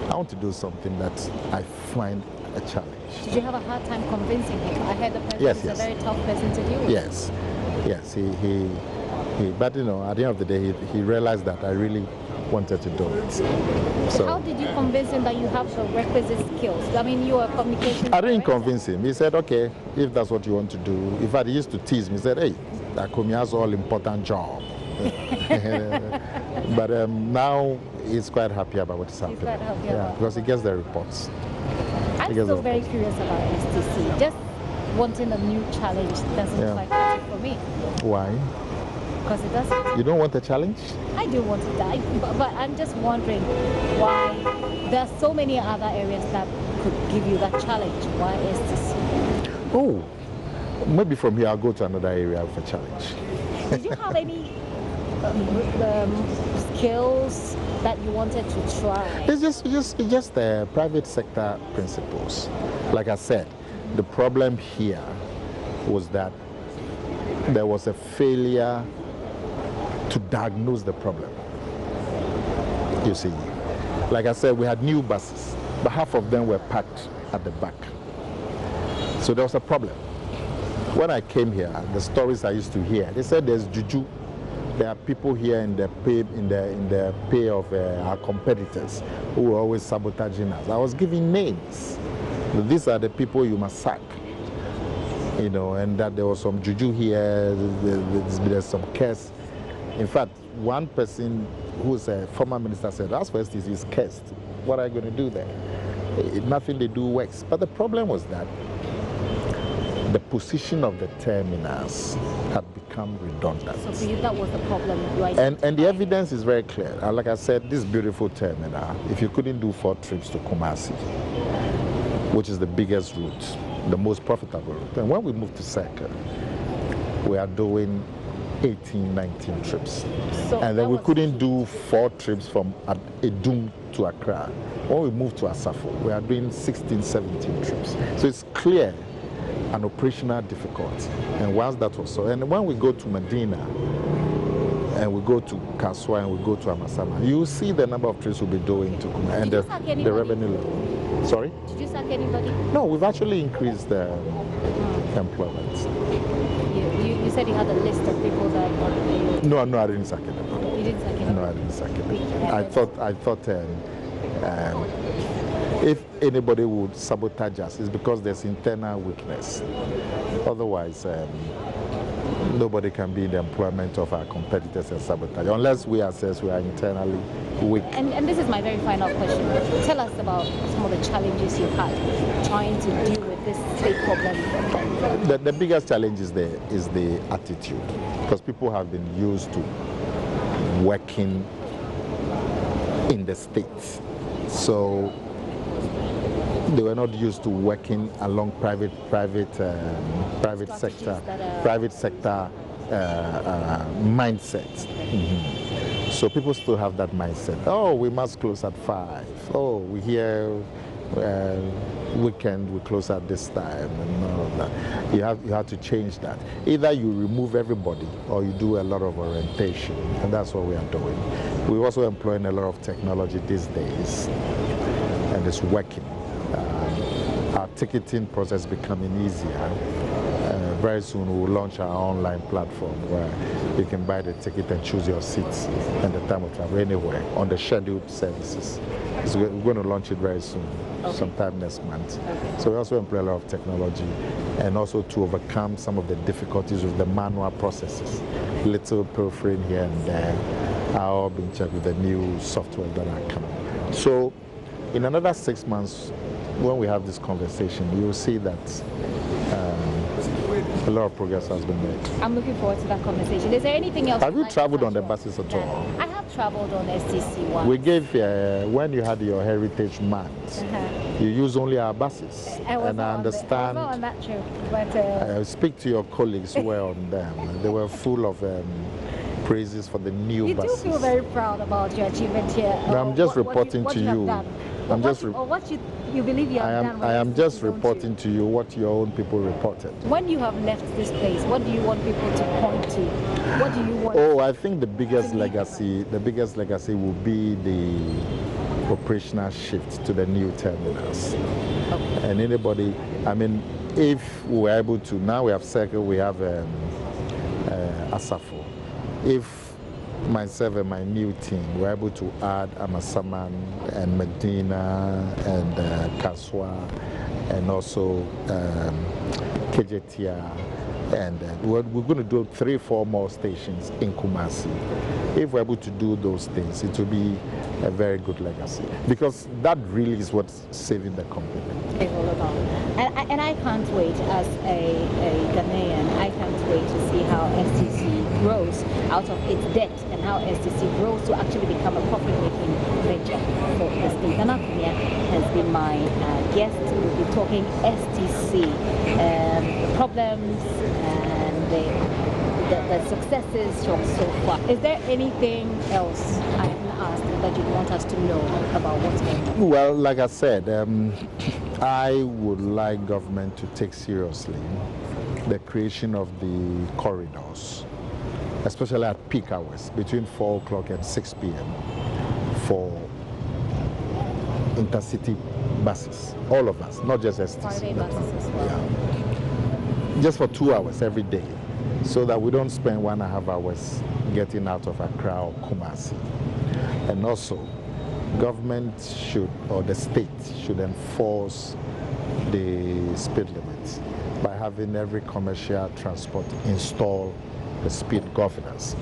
I want to do something that I find a challenge. Did you have a hard time convincing him? I heard the president is a very tough person to deal with. Yes. But at the end of the day, he realized that I really wanted to do it. So how did you convince him that you have the requisite skills? I mean, you are communication. I didn't convince him. He said, okay, if that's what you want to do. In fact, he used to tease me. He said, hey, Akomea has all important job. But now he's quite happy about what is happening. He's quite happy about because he gets the reports. I'm still very curious about STC. Just wanting a new challenge doesn't quite cut it for me. Why? Because it doesn't. You don't want a challenge? I do want it, but I'm just wondering why there are so many other areas that could give you that challenge. Why STC? Oh, maybe from here I'll go to another area with a challenge. Did you have any skills that you wanted to try? It's just the private sector principles. Like I said, the problem here was that there was a failure to diagnose the problem. You see, like I said, we had new buses, but half of them were packed at the back. So there was a problem. When I came here, the stories I used to hear, they said there's juju There are people here in the pay of our competitors who are always sabotaging us. I was giving names. These are the people you must sack. You know, and that there was some juju here, there's some curse. In fact, one person who's a former minister said, as for STC is cursed. What are you going to do there? Nothing they do works. But the problem was that the position of the terminals had become redundant. So for you, that was the problem. And the evidence is very clear. Like I said, this beautiful terminal, if you couldn't do 4 trips to Kumasi, which is the biggest route, the most profitable route, and when we moved to Circle, we are doing 18, 19 trips. So and then we couldn't do 4 trips from Edum to Accra. When we moved to Asafo, we are doing 16, 17 trips. So it's clear an operational difficulty. And once that was so, and when we go to Medina, and we go to Kaswa, and we go to Amasama, you see the number of trips we'll be doing to Kuma, and the revenue level. Sorry? Did you sack anybody? No, we've actually increased the employment. You said you had a list of people that... No, I didn't sack anybody. You didn't sack anybody? No, I didn't sack anybody. I thought if anybody would sabotage us, it's because there's internal weakness. Otherwise, nobody can be in the employment of our competitors and sabotage, unless we ourselves we are internally weak. And this is my very final question. Tell us about some of the challenges you've had trying to deal with this state problem. The biggest challenge is the attitude, because people have been used to working in the States. So they were not used to working along private sector mindset. Mm-hmm. So people still have that mindset. Oh, we must close at 5. Oh, we here weekend we close at this time, and all of that. You have to change that. Either you remove everybody or you do a lot of orientation, and that's what we are doing. We're also employing a lot of technology these days, and it's working. Our ticketing process becoming easier. Very soon we will launch our online platform where you can buy the ticket and choose your seats and the time of travel anywhere on the scheduled services. So we're going to launch it very soon, sometime next month. So we also employ a lot of technology, and also to overcome some of the difficulties with the manual processes. Little pilfering here and there are all being checked with the new software that are coming. So in another 6 months, when we have this conversation, you will see that a lot of progress has been made. I'm looking forward to that conversation. Is there anything else? Have you traveled on the buses at all? I have traveled on STC once. We gave, when you had your Heritage Month, you use only our buses. And I understand. I was not on that trip, but... speak to your colleagues who were on them. They were full of praises for the new buses. You do feel very proud about your achievement here. No, I'm just reporting to you. You believe you have done. I am just reporting to you what your own people reported. When you have left this place, what do you want people to point to? What do you want? Oh, I think the biggest legacy will be the operational shift to the new terminals. Okay. And anybody, I mean, if we were able to, now we have Circle, we have Asafo. If myself and my new team were able to add Amasaman and Medina and Kaswa and also Kejetia, and we're going to do 3 or 4 more stations in Kumasi. If we're able to do those things, it will be a very good legacy, because that really is what's saving the company. It's all about. And I can't wait, as a Ghanaian, I can't wait to see how STC grows out of its debt, and how STC grows to actually become a profit-making venture for the state. And Akomea has been my guest. We'll be talking STC, the problems and the successes from so far. Is there anything else I haven't asked that you want us to know about what's going on? Well, like I said, I would like government to take seriously the creation of the corridors, especially at peak hours between 4 o'clock and 6 p.m. for intercity buses, all of us, not just STC. Friday buses as well. Yeah. Just for 2 hours every day, so that we don't spend 1.5 hours getting out of Accra or Kumasi. And also, government should, or the state should enforce the speed limit by having every commercial transport install the speed governors.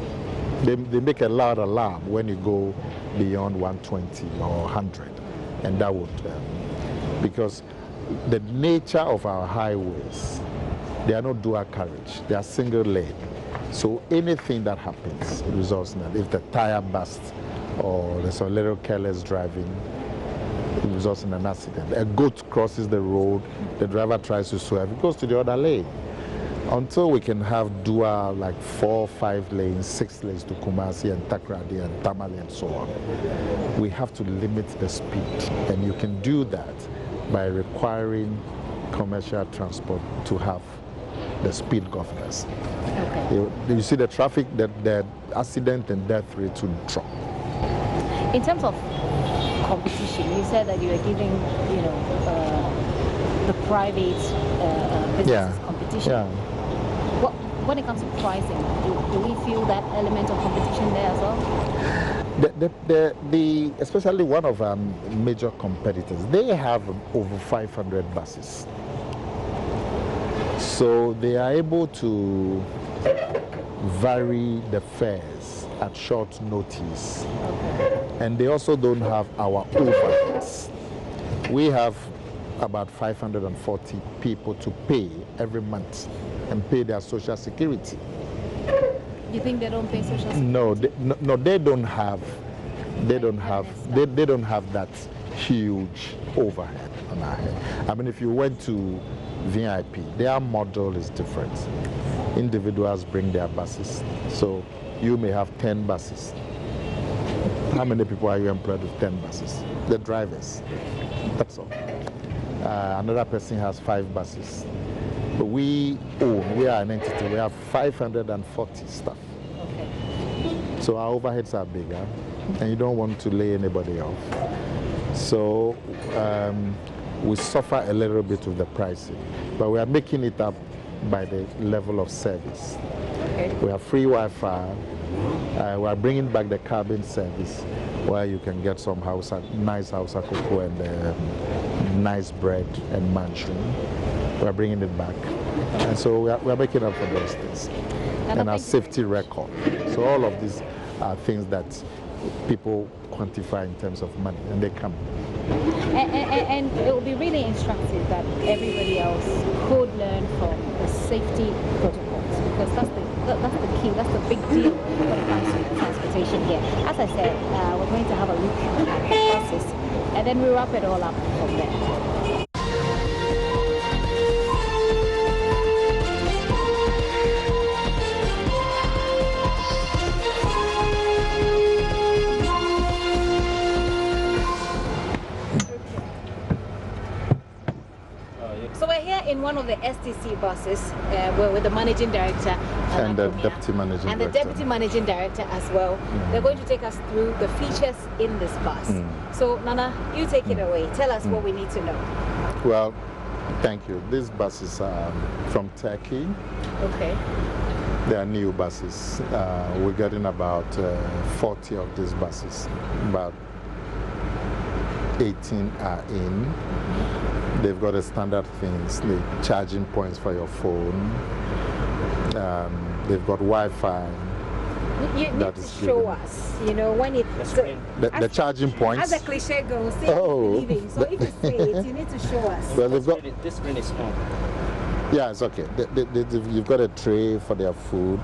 They make a loud alarm when you go beyond 120 or 100, and that would, because the nature of our highways, they are not dual carriage, they are single lane. So anything that happens results in that. If the tire bursts or there's a little careless driving, it results in an accident. A goat crosses the road, the driver tries to swerve, it goes to the other lane. Until we can have dual, like 4, 5 lanes, 6 lanes to Kumasi and Takrady and Tamale and so on, we have to limit the speed. And you can do that by requiring commercial transport to have the speed governors. Okay. You see the traffic, the accident and death rate will drop. In terms of competition, you said that you are giving, the private business competition. Yeah. When it comes to pricing, do we feel that element of competition there as well? Especially one of our major competitors, they have over 500 buses. So they are able to vary the fares at short notice. Okay. And they also don't have our overheads. We have about 540 people to pay every month and pay their social security. You think they don't pay social security? No, they don't have. They don't have that huge overhead on our head. I mean, if you went to VIP, their model is different. Individuals bring their buses, so you may have 10 buses. How many people are you employed with 10 buses? The drivers. That's all. Another person has 5 buses. But we are an entity, we have 540 staff. Okay. So our overheads are bigger, and you don't want to lay anybody off. So we suffer a little bit with the pricing, but we are making it up by the level of service. Okay. We have free Wi-Fi. We are bringing back the cabin service, where you can get some nice house cocoa and nice bread and mushroom. We are bringing it back, and so we are making up for those things. And our safety record. So all of these are things that people quantify in terms of money, and they come. And it would be really instructive that everybody else could learn from the safety protocols, because that's the key, that's the big deal when it comes to transportation here. As I said, we're going to have a look at the process, and then we'll wrap it all up from there. In one of the STC buses, we're with the managing director and the deputy managing director. The deputy managing director as well. They're going to take us through the features in this bus. So Nana, you take it away. Tell us what we need to know. Well, thank you. These buses are from Turkey. Okay. They are new buses. We're getting about 40 of these buses. About 18 are in. They've got the standard things, the charging points for your phone. They've got Wi-Fi. You need to show us, when it... The charging points. As the cliche goes, see believing. So if you say it, you need to show us. Well, they've got... This screen is on. Yeah, it's okay. You've got a tray for their food.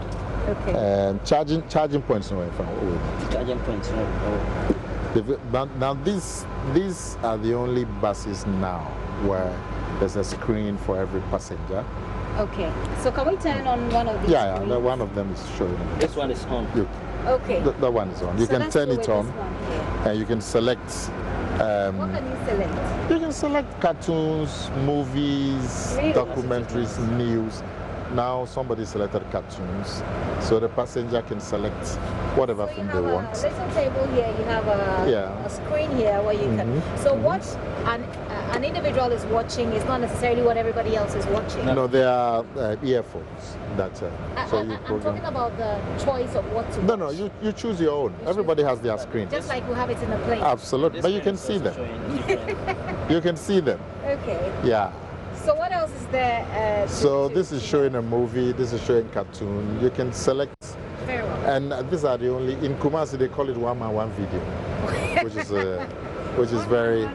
Okay. And charging points, no. Charging points, no. Now these are the only buses now where there's a screen for every passenger. Okay, so can we turn on one of these? Yeah, one of them is showing. This one is on. Okay. That one is on. You can turn it on, and you can select. What can you select? You can select cartoons, movies, documentaries, news. Now somebody selected cartoons, so the passenger can select whatever thing they want. You have a little table here, you have a screen here where you can watch an individual is watching is not necessarily what everybody else is watching. No, there are earphones that so you I'm program. talking about the choice of what to watch. No, you choose your own. Everybody has their screen. Just like we have it in the plane. Absolutely, but you can see them. You can see them. Okay. Yeah. So what else is there? So this is showing a movie. This is showing cartoon. You can select. Very well. And these are the only in Kumasi they call it one man one video, which is very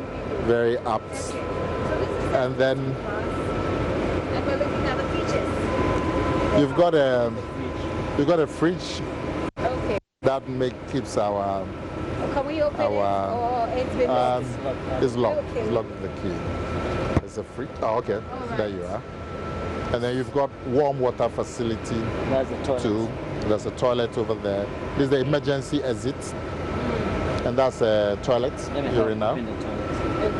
very apt. Okay. So this is And then and we're looking at the features. you've got a fridge Okay. that keeps our Can we open it or it's been locked? it's locked. Okay. It's locked with the key. It's a fridge. Oh, okay. All There right. you are. And then you've got warm water facility That's the toilet. too. There's a toilet over there. This is the emergency exit. And that's a toilet, Let me help urinal. open the toilet. Okay.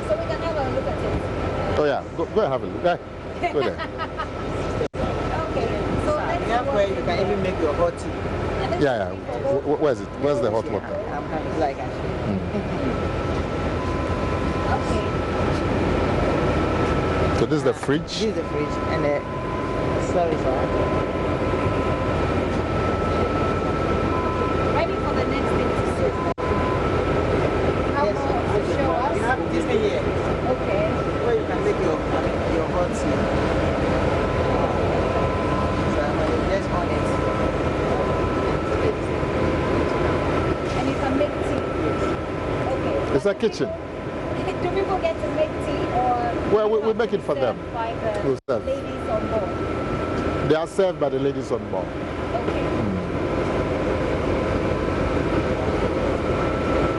So we can have a look at it. Oh yeah, go and have a look. Go there. Okay. So let's see Where you can even make your hot tea. Yeah. Where's it? Where's the hot water? I'm having like actually. Okay. So this is the This fridge. is the fridge and the sorry for that. Ready for the next thing to see. How Yes, more to show us? you have this thing here Okay. where you can make your hot tea. So I'm just on it. And you can make tea. Okay. It's a kitchen. Do people get to make tea or? Well, we make it for them. By We'll the serve. ladies on board. They are served by the ladies on board. Okay.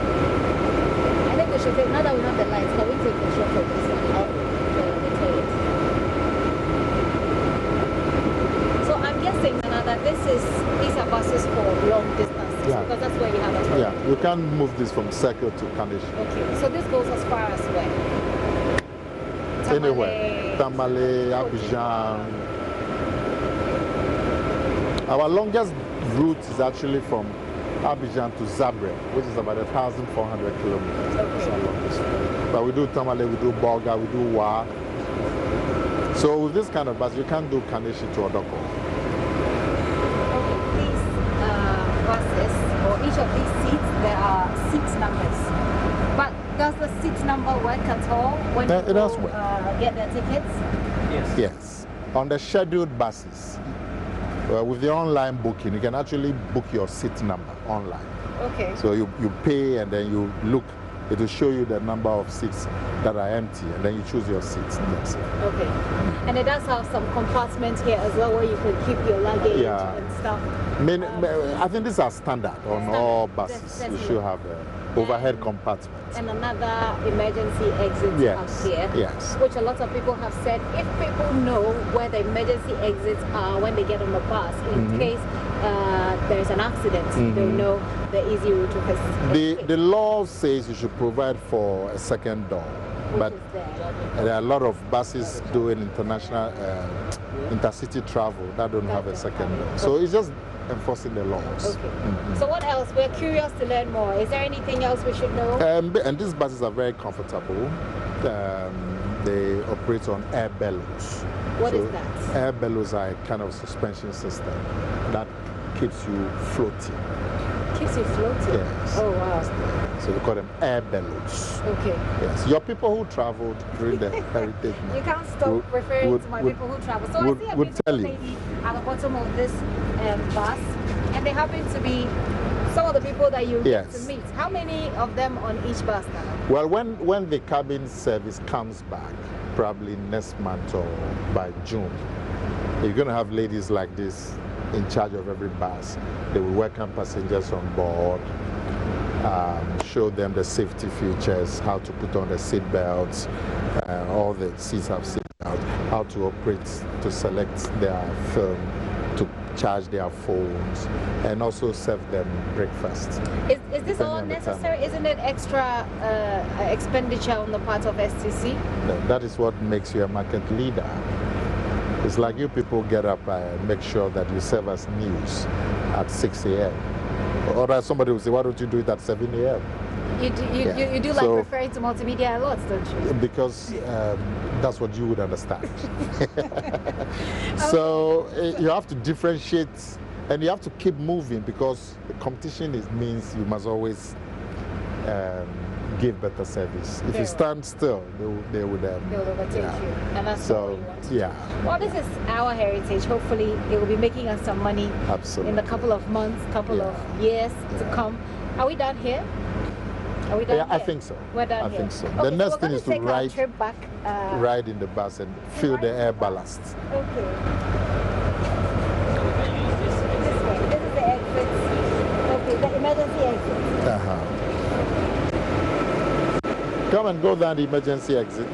I think we should take, now that we have the lights, can we take a shot of this one? The toilet. So I'm guessing now that these are buses for long distances Yeah. because that's where you have a toilet. Yeah, you can't move this from Circle to Kanish. Okay, so this goes as far as where? Anywhere. Tamale, Abidjan. Our longest route is actually from Abidjan to Zabreb, which is about 1,400 kilometers. That's our longest. But we do Tamale, we do Bolga, we do Wa. So with this kind of bus, you can't do Kanishi to Odoko. Okay, these buses, or each of these seats, there are 6 numbers. But does the seat number work at all when It people does work. get their tickets? Yes. Yes. On the scheduled buses, with the online booking, you can actually book your seat number online. Okay. So you pay and then you look, it will show you the number of seats that are empty and then you choose your seats. That's it. Okay. And it does have some compartments here as well where you can keep your luggage Yeah. and stuff. I think these are standard on all buses. That's You should have overhead compartments. And another emergency exit Yes, up here. yes. Which a lot of people have said if people know where the emergency exits are when they get on the bus, in case there's an accident, they'll know the easy route to escape. The law says you should provide for a second door, but Which is there. there are a lot of buses doing international intercity travel that don't have a second door. So it's just enforcing the laws. Okay. So what else? We're curious to learn more. Is there anything else we should know? And these buses are very comfortable. They operate on air bellows. What is that? Air bellows are a kind of suspension system that keeps you floating. Keeps you floating. Yes. Oh wow. So we call them air bellows. Okay. Yes. Your people who traveled during the Heritage You Month can't stop referring to my people who travel. So I see a would beautiful tell you. lady at the bottom of this bus, and they happen to be some of the people that you get Yes. to meet. How many of them on each bus now? Well, when the cabin service comes back, probably next month or by June, you're going to have ladies like this in charge of every bus. They will welcome passengers on board, show them the safety features, how to put on the seat belts, all the seats have seat belts, how to operate, to select their film, to charge their phones, and also serve them breakfast. Is this Depending all on the time. necessary? Isn't it extra expenditure on the part of STC? That is what makes you a market leader. It's like you people get up and make sure that you serve us news at 6 a.m. Or somebody will say, why don't you do it at 7 a.m.? You do like referring to multimedia a lot, don't you? Because that's what you would understand. So you have to differentiate, and you have to keep moving, because the competition means you must always give better service. If you stand still, they would they'll overtake you, and that's so, what you want to do. Yeah. Well, this is our heritage. Hopefully, it will be making us some money Absolutely. in a couple of months, couple of years to come. Are we done here? Are we done here? I think so. We're done I here. think so. Okay, The next thing is to ride, trip back, ride in the bus and feel the air ballast. Okay. This way. This is the exit. Okay, the emergency exit. Come and go down the emergency exit.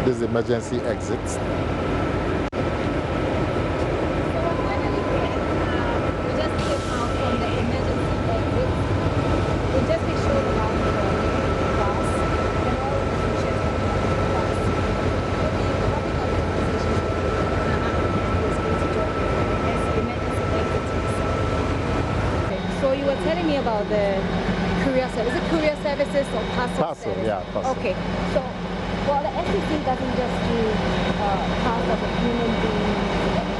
This is the emergency exit. Telling me about the courier service. Is it courier services or parcel service? Yeah, parcel. Okay. So, well, the SEC doesn't just do parcel of human beings.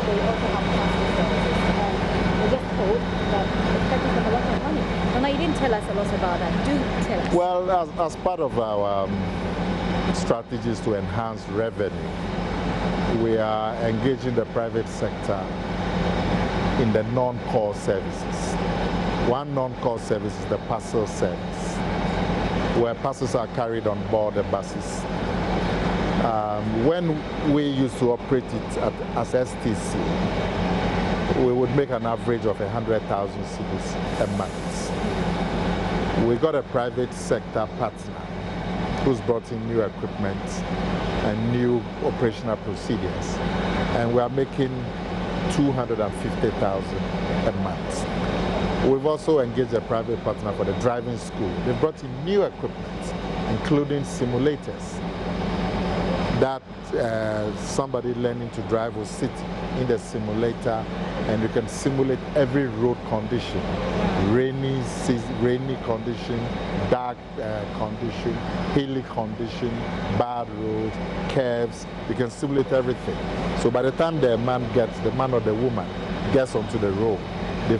They also have parcel services. And we're just told that it's costing them a lot of money. No, no, you didn't tell us a lot about that. Do tell us. Well, as part of our strategies to enhance revenue, we are engaging the private sector in the non-core services. One non-core service is the parcel service, where parcels are carried on board the buses. When we used to operate it as STC, we would make an average of 100,000 cedis a month. We got a private sector partner who's brought in new equipment and new operational procedures, and we are making 250,000 a month. We've also engaged a private partner for the driving school. They've brought in new equipment, including simulators, that somebody learning to drive will sit in the simulator and you can simulate every road condition, rainy condition, dark condition, hilly condition, bad road, curves. You can simulate everything. So by the time the man or the woman gets onto the road, they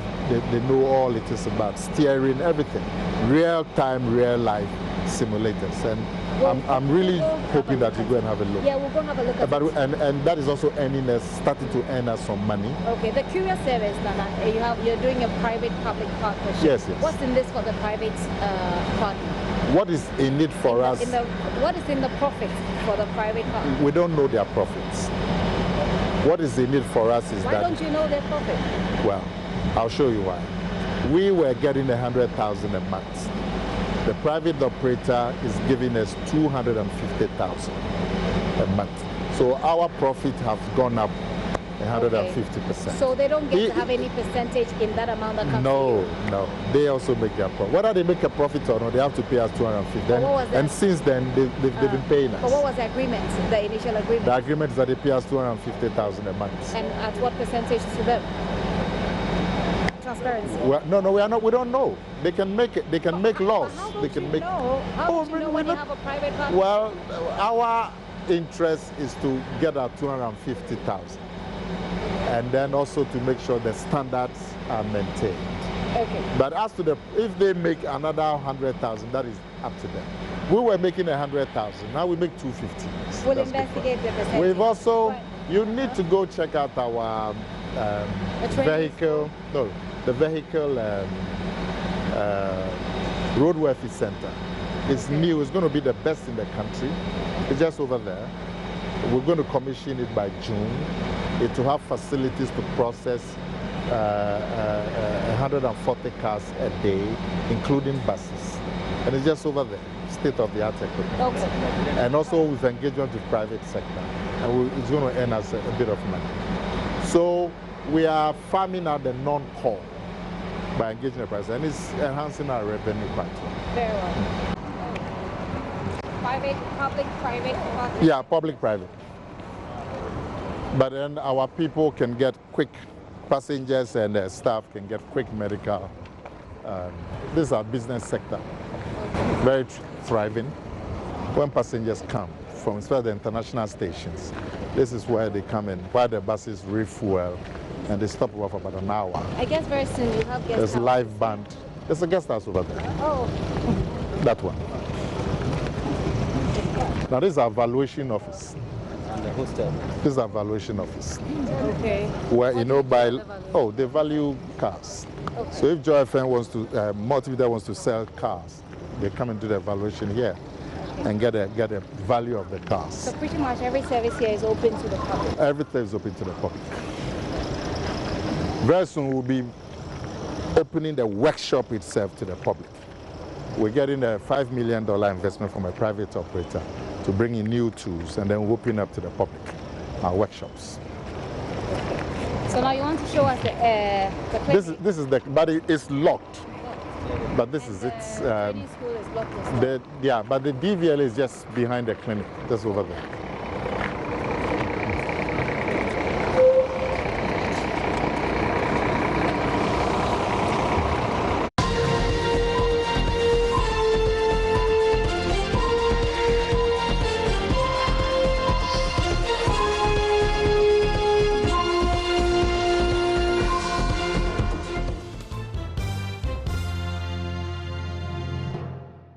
know all it is about, steering, everything. Real time, real life simulators. And I'm really hoping that you go and have a look. Yeah, we'll go have a look at it. And that is also starting to earn us some money. Okay, the courier service, Nana, you're doing a private-public partnership. Yes. What's in this for the private partner? What is in it for us? What is in the profit for the private partner? We don't know their profits. What is in it for us is Why don't you know their profit? Well, I'll show you why. We were getting 100,000 a month. The private operator is giving us 250,000 a month. So our profit has gone up 150%. So they don't get to have any percentage in that amount that comes to you? No. They also make their profit. Whether they make a profit or not, they have to pay us 250. And since then, they've been paying us. But what was the agreement, the initial agreement? The agreement is that they pay us 250,000 a month. And at what percentage to them? Transparency. Well, no, we are not. We don't know. They can make it. They can make laws. They can make. How do you know when you have a private partner? Well, our interest is to get our 250,000, and then also to make sure the standards are maintained. Okay. But as to if they make another 100,000, that is up to them. We were making 100,000. Now we make 250. We'll investigate the percentage. We've also. You need to go check out our vehicle. No. The vehicle road welfare center. It's new. It's going to be the best in the country. It's just over there. We're going to commission it by June. It will have facilities to process 140 cars a day, including buses. And it's just over there, state-of-the-art equipment. Okay. And also with engagement with private sector. And it's going to earn us a bit of money. So we are farming out the non-core by engaging the price, and it's enhancing our revenue quite well. Very well. Private, public, private, public? Yeah, public, private. But then our people can get quick passengers and staff can get quick medical. This is our business sector, very thriving. When passengers come from especially the international stations, this is where they come in, while the buses refuel, and they stop over for about an hour. I guess very soon you have guest There's house. live band. There's a guest house over there. Oh. That one. Now this is our valuation office. And the hostel. This is our valuation office. Okay. Where, you know, by, value? they value cars. Okay. So if Joy FM wants to, Multimedia wants to sell cars, they come and do the valuation here and get a value of the cars. So pretty much every service here is open to the public. Everything is open to the public. Very soon we'll be opening the workshop itself to the public. We're getting a $5 million investment from a private operator to bring in new tools, and then we'll open up to the public, our workshops. So now you want to show us the clinic. This is the, but it's locked. But this is it. Training school is locked as well. Yeah, but the DVL is just behind the clinic, just over there.